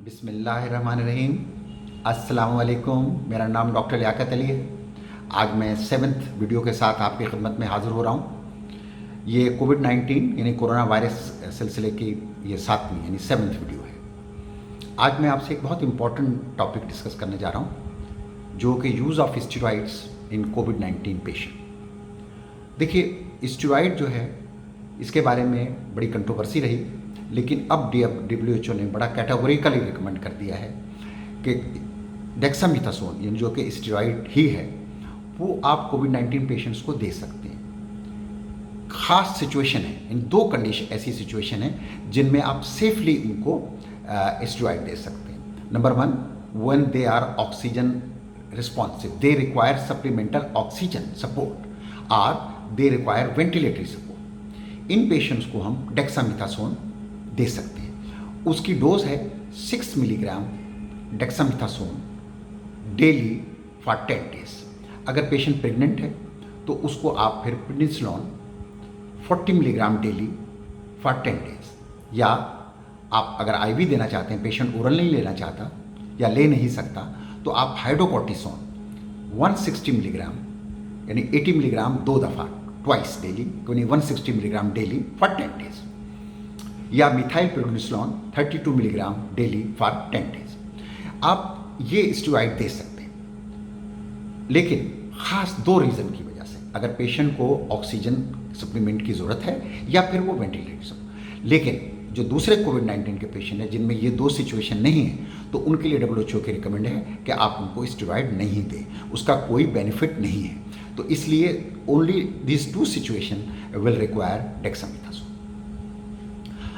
बिस्मिल्लाहिर्रहमानिर्रहीम। अस्सलाम वालेकुम। मेरा नाम डॉक्टर लियाकत अली है। आज मैं 7th वीडियो के साथ आपकी खिदमत में हाज़िर हो रहा हूँ। ये कोविड-19 यानी कोरोना वायरस सिलसिले की ये 7वीं यानी 7th वीडियो है। आज मैं आपसे एक बहुत इम्पॉर्टेंट टॉपिक डिस्कस करने जा रहा हूँ, जो कि use of steroids in covid patient. देखिए, स्टेरॉइड जो है इसके बारे में बड़ी कंट्रोवर्सी रही, लेकिन अब WHO ने बड़ा कैटेगोरिकली रिकमेंड कर दिया है कि डेक्सामेथासोन यानी जो कि स्टेरॉइड ही है वो आप कोविड-19 पेशेंट्स को दे सकते हैं। ख़ास सिचुएशन है, इन दो कंडीशन ऐसी सिचुएशन है जिनमें आप सेफली उनको स्टेरॉइड दे सकते हैं। Number 1, when they are oxygen responsive, they require supplemental oxygen support और दे रिक्वायर वेंटिलेटरी सपोर्ट। इन पेशेंट्स को हम डेक्सामेथासोन दे सकते हैं। उसकी डोज है 6 milligram dexamethasone daily for 10 days. अगर पेशेंट प्रेग्नेंट है तो उसको आप फिर prednisolone 40 milligram daily for 10 days, या आप अगर आईवी देना चाहते हैं, पेशेंट ओरल नहीं लेना चाहता या ले नहीं सकता, तो आप हाइड्रोकोर्टिसोन 160 मिलीग्राम यानी 80 मिलीग्राम 2 दफ़ा ट्वाइस डेली यानी 160 मिलीग्राम डेली फॉर 10 डेज, या methyl prednisolone 32 milligram daily for 10 days. आप ये स्टेरॉइड दे सकते हैं, लेकिन ख़ास 2 रीज़न की वजह से। अगर पेशेंट को ऑक्सीजन सप्लीमेंट की ज़रूरत है या फिर वो वेंटिलेटर। लेकिन जो दूसरे कोविड-19 के पेशेंट हैं जिनमें ये 2 सिचुएशन नहीं है, तो उनके लिए WHO की रिकमेंड है कि आप उनको स्टेरॉइड नहीं दें, उसका कोई बेनिफिट नहीं है। तो इसलिए only this 2 situation will require dexamethasone.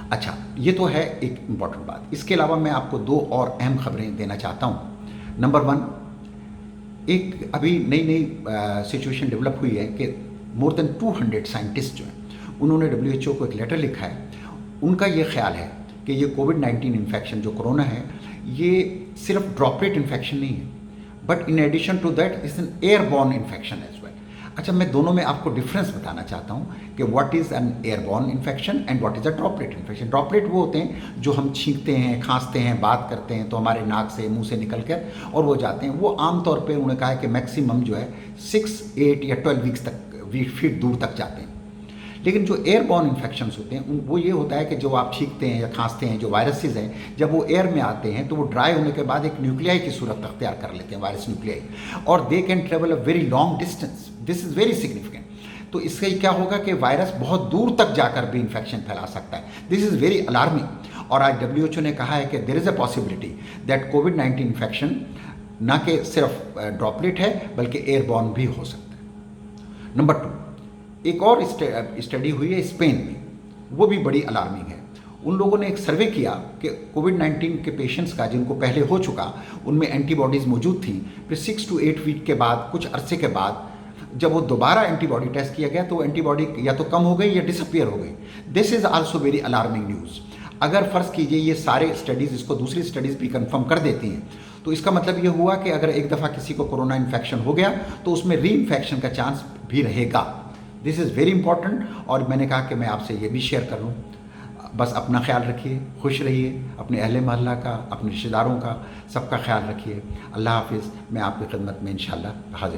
अच्छा, ये तो है एक इम्पॉर्टेंट बात। इसके अलावा मैं आपको 2 और अहम खबरें देना चाहता हूँ। नंबर 1, एक अभी नई सिचुएशन डेवलप हुई है कि मोर देन 200 साइंटिस्ट जो हैं उन्होंने WHO को एक लेटर लिखा है। उनका ये ख्याल है कि ये कोविड-19 इन्फेक्शन जो कोरोना है, ये सिर्फ ड्रॉपलेट इन्फेक्शन नहीं है, but in addition to that is an airborne infection as well. अच्छा, मैं दोनों में आपको डिफरेंस बताना चाहता हूँ कि what is an airborne infection and what is a droplet infection. Droplet वो होते हैं जो हम छींकते हैं, खांसते हैं, बात करते हैं तो हमारे नाक से, मुंह से निकल कर और वो जाते हैं। वो आमतौर पे उन्होंने कहा है कि मैक्सिमम जो है 6, 8 या 12 वीक्स तक फीट दूर तक जाते हैं। लेकिन जो एयरबॉर्न इन्फेक्शंस होते हैं वो ये होता है कि जो आप छींकते हैं या खांसते हैं, जो वायरसेस हैं, जब वो एयर में आते हैं तो वो ड्राई होने के बाद एक न्यूक्लियाई की सूरत अख्तियार कर लेते हैं, वायरस न्यूक्लियाई, और they can travel a very long distance. This is very significant. तो इससे क्या होगा कि वायरस बहुत दूर तक जाकर भी इन्फेक्शन फैला सकता है। This is very alarming. और आज WHO ने कहा है कि there is a possibility that कोविड-19 इन्फेक्शन ना कि सिर्फ ड्रॉपलेट है बल्कि एयरबॉर्न भी हो सकता है। नंबर 2, एक और स्टडी हुई है स्पेन में, वो भी बड़ी अलार्मिंग है। उन लोगों ने एक सर्वे किया कि कोविड-19 के पेशेंट्स का जिनको पहले हो चुका, उनमें एंटीबॉडीज़ मौजूद थी। फिर 6 to 8 वीक के बाद, कुछ अरसे के बाद, जब वो दोबारा एंटीबॉडी टेस्ट किया गया तो एंटीबॉडी या तो कम हो गई या डिसअपियर हो गई। This is also very alarming news. अगर फ़र्ज़ कीजिए ये सारे स्टडीज़ इसको दूसरी स्टडीज़ भी कंफर्म कर देती हैं, तो इसका मतलब ये हुआ कि अगर एक दफ़ा किसी को कोरोना इन्फेक्शन हो गया तो उसमें री इन्फेक्शन का चांस भी रहेगा। This is very important. और मैंने कहा कि मैं आपसे ये भी शेयर कर लूँ। बस अपना ख्याल रखिए, खुश रहिए, अपने अहले महल्ला का, अपने रिश्तेदारों का, सबका ख्याल रखिए। अल्लाह हाफिज़। मैं आपकी खिदमत में इंशाअल्लाह हाजिर हूँ।